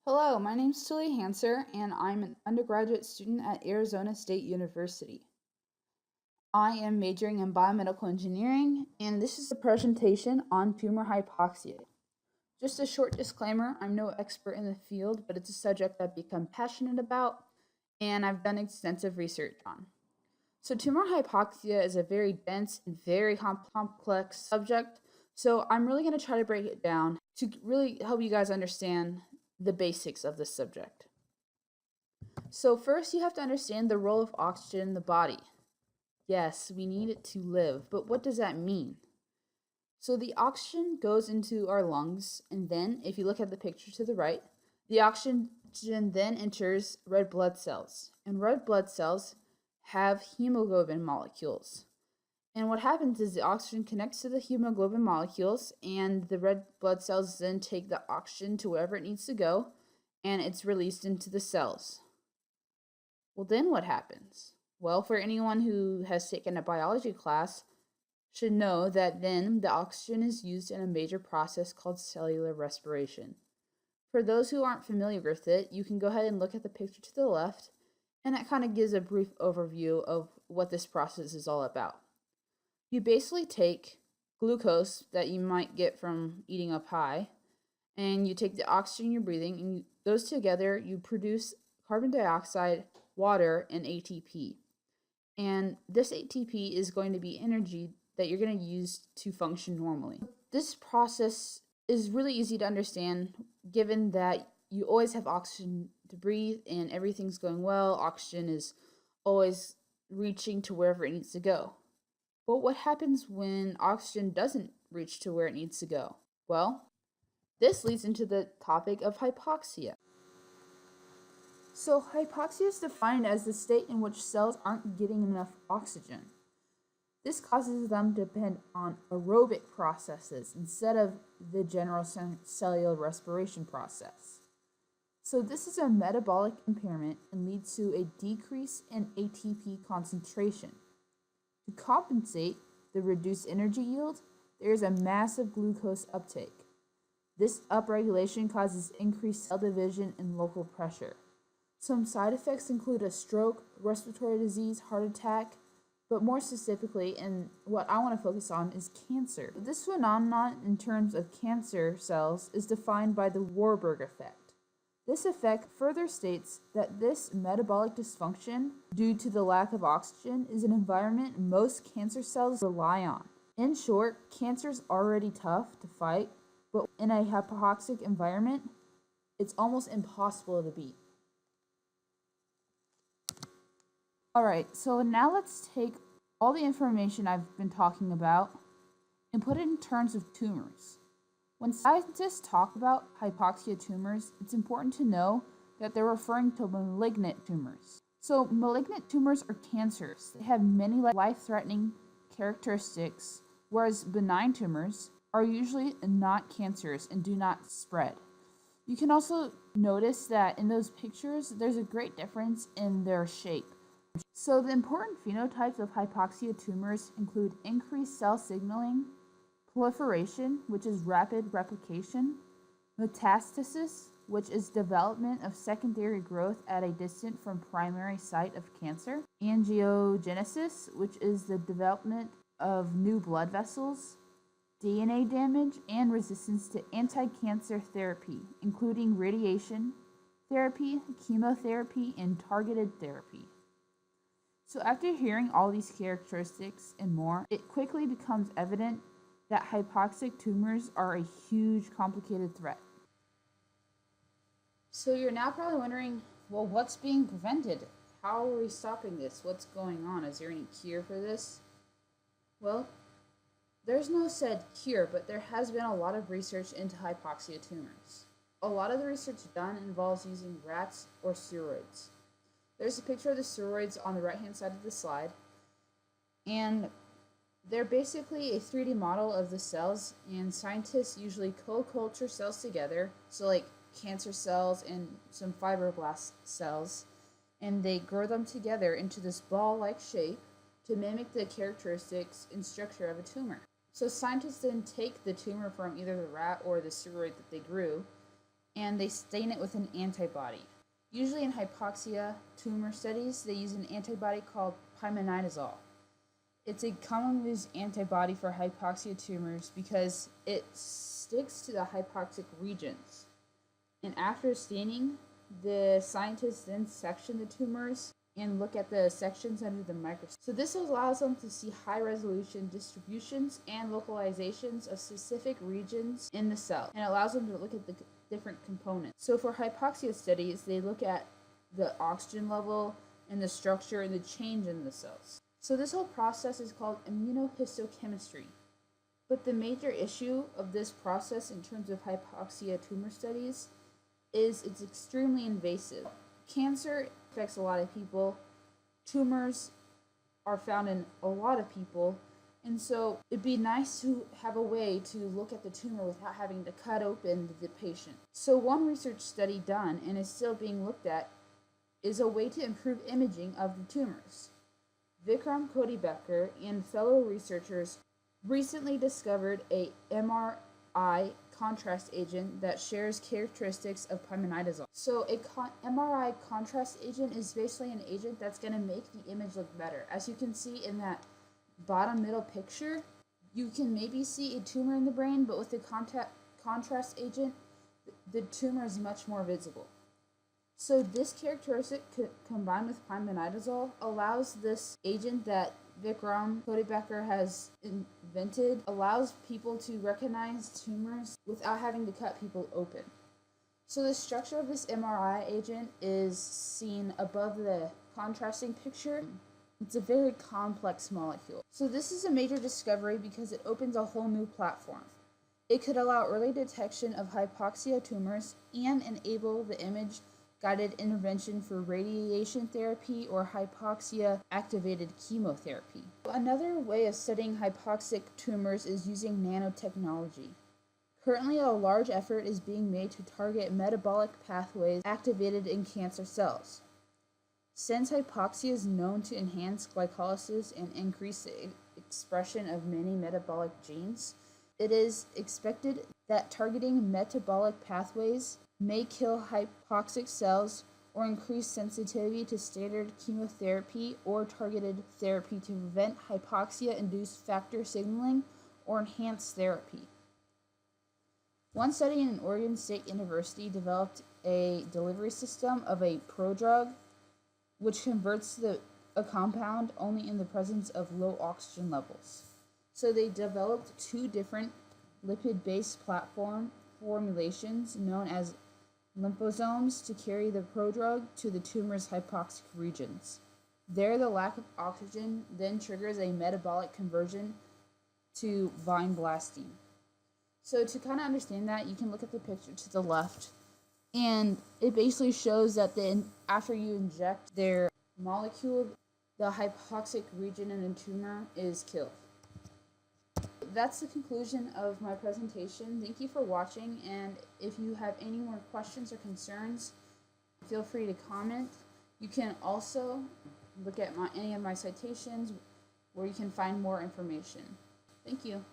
Hello, my name's Tilly Hanser, and I'm an undergraduate student at Arizona State University. I am majoring in biomedical engineering, and this is a presentation on tumor hypoxia. Just a short disclaimer, I'm no expert in the field, but it's a subject I've become passionate about and I've done extensive research on. So, tumor hypoxia is a very dense and very complex subject, so I'm really going to try to break it down to really help you guys understand the basics of this subject. So, first, you have to understand the role of oxygen in the body. Yes, we need it to live, but what does that mean? So, the oxygen goes into our lungs, and then, if you look at the picture to the right, the oxygen then enters red blood cells, and red blood cells have hemoglobin molecules. And what happens is the oxygen connects to the hemoglobin molecules, and the red blood cells then take the oxygen to wherever it needs to go, and it's released into the cells. Well, then what happens? Well, for anyone who has taken a biology class, should know that then the oxygen is used in a major process called cellular respiration. For those who aren't familiar with it, you can go ahead and look at the picture to the left, and that kind of gives a brief overview of what this process is all about. You basically take glucose that you might get from eating a pie, and you take the oxygen you're breathing, and those together, you produce carbon dioxide, water, and ATP. And this ATP is going to be energy that you're going to use to function normally. This process is really easy to understand given that you always have oxygen to breathe and everything's going well. Oxygen is always reaching to wherever it needs to go. But what happens when oxygen doesn't reach to where it needs to go? Well, this leads into the topic of hypoxia. So, hypoxia is defined as the state in which cells aren't getting enough oxygen. This causes them to depend on aerobic processes instead of the general cellular respiration process. So, this is a metabolic impairment and leads to a decrease in ATP concentration. To compensate the reduced energy yield, there is a massive glucose uptake. This upregulation causes increased cell division and local pressure. Some side effects include a stroke, respiratory disease, heart attack, but more specifically, and what I want to focus on, is cancer. This phenomenon, in terms of cancer cells, is defined by the Warburg effect. This effect further states that this metabolic dysfunction, due to the lack of oxygen, is an environment most cancer cells rely on. In short, cancer is already tough to fight, but in a hypoxic environment, it's almost impossible to beat. Alright, so now let's take all the information I've been talking about and put it in terms of tumors. When scientists talk about hypoxia tumors, it's important to know that they're referring to malignant tumors. So, malignant tumors are cancers. They have many life-threatening characteristics, whereas benign tumors are usually not cancerous and do not spread. You can also notice that in those pictures, there's a great difference in their shape. So the important phenotypes of hypoxia tumors include increased cell signaling, proliferation, which is rapid replication, metastasis, which is development of secondary growth at a distance from primary site of cancer, angiogenesis, which is the development of new blood vessels, DNA damage, and resistance to anti-cancer therapy, including radiation therapy, chemotherapy, and targeted therapy. So after hearing all these characteristics and more, it quickly becomes evident that hypoxic tumors are a huge, complicated threat. So you're now probably wondering, well, what's being prevented? How are we stopping this? What's going on? Is there any cure for this? Well, there's no said cure, but there has been a lot of research into hypoxia tumors. A lot of the research done involves using rats or steroids. There's a picture of the steroids on the right-hand side of the slide, and they're basically a 3D model of the cells, and scientists usually co-culture cells together, so like cancer cells and some fibroblast cells, and they grow them together into this ball-like shape to mimic the characteristics and structure of a tumor. So scientists then take the tumor from either the rat or the steroid that they grew, and they stain it with an antibody. Usually in hypoxia tumor studies, they use an antibody called pymenidazole. It's a commonly used antibody for hypoxia tumors because it sticks to the hypoxic regions. And after staining, the scientists then section the tumors and look at the sections under the microscope. So this allows them to see high-resolution distributions and localizations of specific regions in the cell, and allows them to look at the different components. So for hypoxia studies, they look at the oxygen level and the structure and the change in the cells. So this whole process is called immunohistochemistry. But the major issue of this process in terms of hypoxia tumor studies is it's extremely invasive. Cancer affects a lot of people. Tumors are found in a lot of people. And so it'd be nice to have a way to look at the tumor without having to cut open the patient. So one research study done, and is still being looked at, is a way to improve imaging of the tumors. Vikram Kodibecker and fellow researchers recently discovered a MRI contrast agent that shares characteristics of pymenidazole. So a MRI contrast agent is basically an agent that's going to make the image look better. As you can see in that bottom middle picture, you can maybe see a tumor in the brain, but with the contrast agent, the tumor is much more visible. So this characteristic combined with pymenidazole allows this agent that Vikram Kodibecker has invented, allows people to recognize tumors without having to cut people open. So the structure of this MRI agent is seen above the contrasting picture. It's a very complex molecule. So this is a major discovery because it opens a whole new platform. It could allow early detection of hypoxia tumors and enable the image-guided intervention for radiation therapy or hypoxia-activated chemotherapy. Another way of studying hypoxic tumors is using nanotechnology. Currently, a large effort is being made to target metabolic pathways activated in cancer cells. Since hypoxia is known to enhance glycolysis and increase the expression of many metabolic genes, it is expected that targeting metabolic pathways may kill hypoxic cells or increase sensitivity to standard chemotherapy or targeted therapy to prevent hypoxia-induced factor signaling or enhance therapy. One study in Oregon State University developed a delivery system of a prodrug which converts a compound only in the presence of low oxygen levels. So they developed two different lipid-based platform formulations known as liposomes to carry the prodrug to the tumor's hypoxic regions. There, the lack of oxygen then triggers a metabolic conversion to vinblastine. So to kind of understand that, you can look at the picture to the left, and it basically shows that then after you inject their molecule, the hypoxic region in the tumor is killed. That's the conclusion of my presentation. Thank you for watching, and if you have any more questions or concerns, feel free to comment. You can also look at any of my citations where you can find more information. Thank you.